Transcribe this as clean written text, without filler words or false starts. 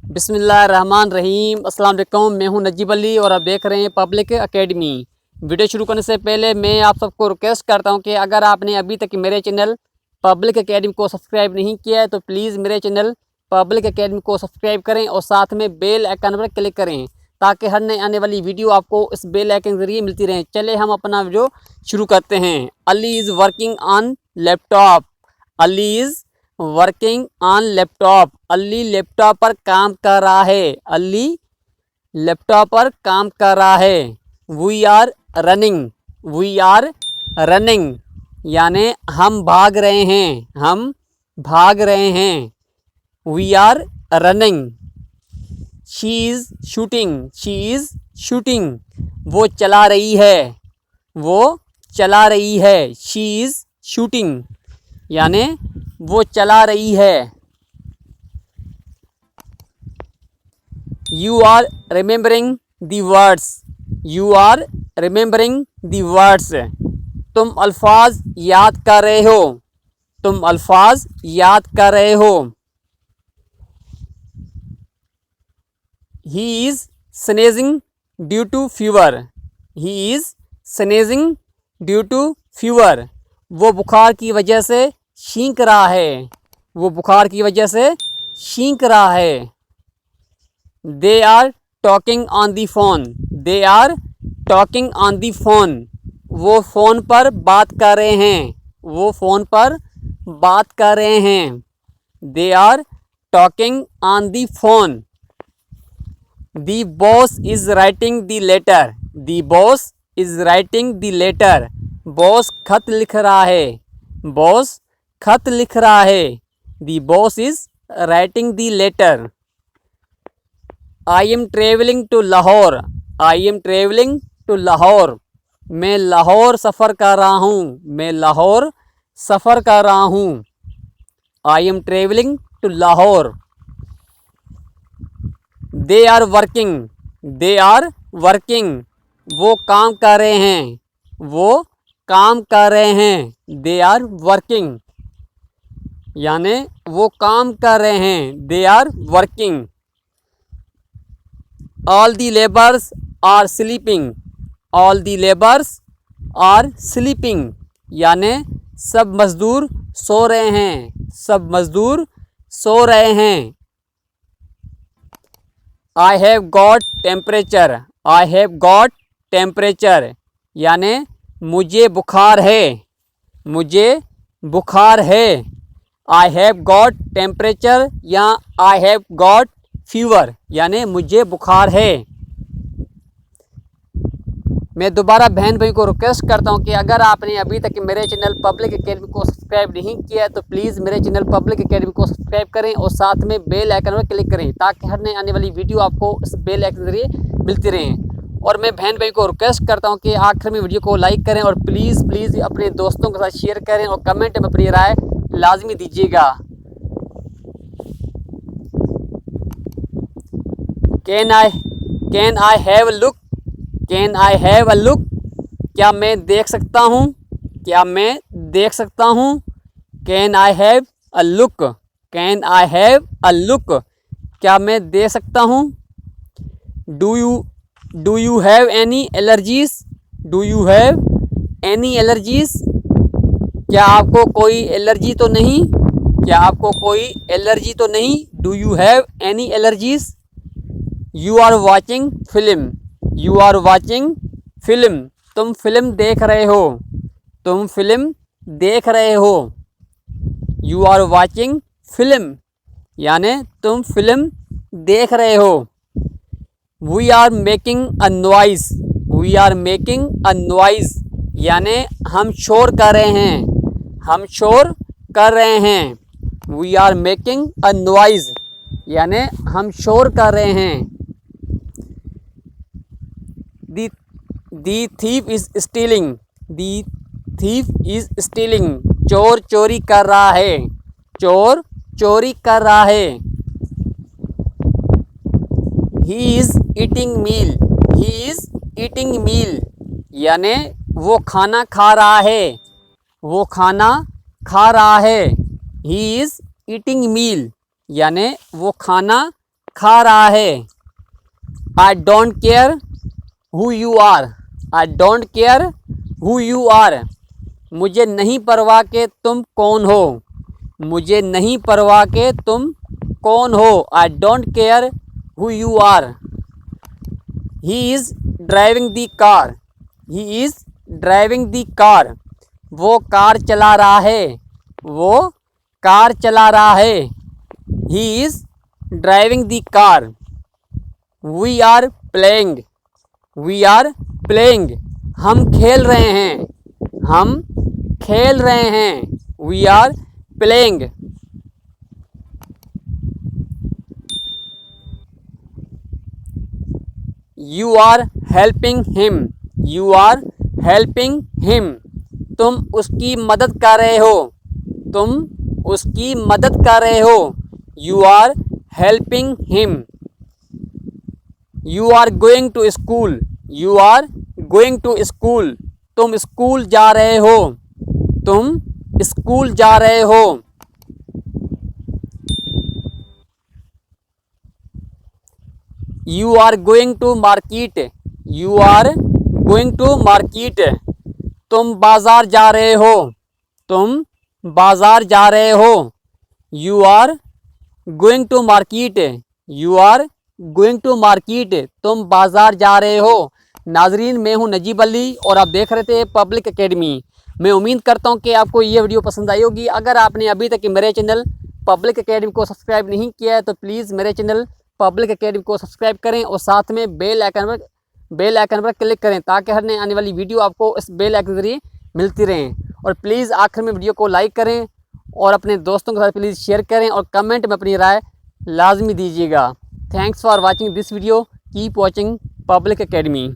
बिस्मिल्लाहिर्रहमानिर्रहीम। अस्सलाम वालेकुम। मैं हूं नजीब अली और आप देख रहे हैं पब्लिक एकेडमी। वीडियो शुरू करने से पहले मैं आप सबको रिक्वेस्ट करता हूं कि अगर आपने अभी तक मेरे चैनल पब्लिक एकेडमी को सब्सक्राइब नहीं किया है तो प्लीज़ मेरे चैनल पब्लिक एकेडमी को सब्सक्राइब करें और साथ में बेल आइकन पर क्लिक करें ताकि हर नई आने वाली वीडियो आपको इस बेल आइकन के जरिए मिलती रहे। चले हम अपना वीडियो शुरू करते हैं। Ali is working on laptop. Ali is working on laptop. Ali laptop पर काम कर रहा है। अली लैपटॉप पर काम कर रहा है। We are running. We are running यानी हम भाग रहे हैं। हम भाग रहे हैं। We are running. She is shooting. She is shooting वो चला रही है। वो चला रही है। शी इज़ शूटिंग यानी वो चला रही है। You are remembering the words. You are remembering the words तुम अल्फाज याद कर रहे हो। तुम अल्फाज याद कर रहे हो। He is sneezing due to fever. He is sneezing due to fever वो बुखार की वजह से छींक रहा है। वो बुखार की वजह से छींक रहा है। They are talking on the phone. They are talking on the phone वो फ़ोन पर बात कर रहे हैं। वो फ़ोन पर बात कर रहे हैं। They are talking on the phone. The boss is writing the letter. The boss is writing the letter boss खत लिख रहा है। बॉस खत लिख रहा है। The boss is writing the letter. I am travelling to Lahore. I am travelling to Lahore मैं लाहौर सफ़र कर रहा हूँ। मैं लाहौर सफ़र कर रहा हूँ। I am travelling to Lahore. They are working. They are working वो काम कर रहे हैं। वो काम कर रहे हैं। दे आर वर्किंग यानी वो काम कर रहे हैं। They are working. All the labours are sleeping. All the labours are sleeping यानी सब मज़दूर सो रहे हैं। सब मज़दूर सो रहे हैं। I have got temperature. I have got temperature यानी मुझे बुखार है। मुझे बुखार है। आई हैव गॉट टेम्परेचर या आई हैव गॉट फीवर यानी मुझे बुखार है। मैं दोबारा बहन भाई को रिक्वेस्ट करता हूं कि अगर आपने अभी तक मेरे चैनल पब्लिक एकेडमी को सब्सक्राइब नहीं किया है तो प्लीज़ मेरे चैनल पब्लिक एकेडमी को सब्सक्राइब करें और साथ में बेल आइकन पर क्लिक करें ताकि हर नई आने वाली वीडियो आपको इस बेल आइकन के जरिए मिलती रहें। और मैं बहन भाई को रिक्वेस्ट करता हूँ कि आखिर में वीडियो को लाइक करें और प्लीज़ अपने दोस्तों के साथ शेयर करें और कमेंट में अपनी राय लाजमी दीजिएगा। Can I have a look. Can I have a look क्या मैं देख सकता हूँ। क्या मैं देख सकता हूँ। Can I have a look. Can I have a look क्या मैं दे सकता हूँ। Do you have any allergies. Do you have any allergies क्या आपको कोई एलर्जी तो नहीं। क्या आपको कोई एलर्जी तो नहीं। Do you have any allergies. You are watching film. You are watching film तुम फिल्म देख रहे हो। तुम फिल्म देख रहे हो। यू आर वॉचिंग फिल्म यानी तुम फिल्म देख रहे हो। We are making a noise. We are making a noise यानी हम शोर कर रहे हैं। हम शोर कर रहे हैं। We are making a noise यानी हम शोर कर रहे हैं। The thief is stealing. The thief is stealing चोर चोरी कर रहा है। चोर चोरी कर रहा है। He is eating meal. He is eating meal यानी वो खाना खा रहा है। वो खाना खा रहा है। ही इज़ ईटिंग मील यानी वो खाना खा रहा है। I don't care who you are. I don't care who you are. मुझे नहीं परवाह के तुम कौन हो। मुझे नहीं परवाह के तुम कौन हो। I don't care who you are. He is driving the car. He is driving the car. वो कार चला रहा है। वो कार चला रहा है। He is driving the car. We are playing. We are playing. हम खेल रहे हैं। हम खेल रहे हैं। We are playing. You are helping him. You are helping him. तुम उसकी मदद कर रहे हो। तुम उसकी मदद कर रहे हो। You are helping him. You are going to school. You are going to school. तुम स्कूल जा रहे हो। तुम स्कूल जा रहे हो। You are going to market. You are going to market. तुम बाजार जा रहे हो। तुम बाजार जा रहे हो। You are going to market. You are going to market. तुम बाजार जा रहे हो। नाजरीन, मैं हूं नजीब अली और आप देख रहे थे पब्लिक एकेडमी। मैं उम्मीद करता हूं कि आपको ये वीडियो पसंद आई होगी। अगर आपने अभी तक मेरे चैनल पब्लिक एकेडमी को सब्सक्राइब नहीं किया है तो प्लीज़ मेरे चैनल पब्लिक एकेडमी को सब्सक्राइब करें और साथ में बेल आइकन पर क्लिक करें ताकि हर नई आने वाली वीडियो आपको इस बेल आइकन के जरिए मिलती रहें। और प्लीज़ आखिर में वीडियो को लाइक करें और अपने दोस्तों के साथ प्लीज़ शेयर करें और कमेंट में अपनी राय लाजमी दीजिएगा। Thanks for watching this video. Keep watching public academy.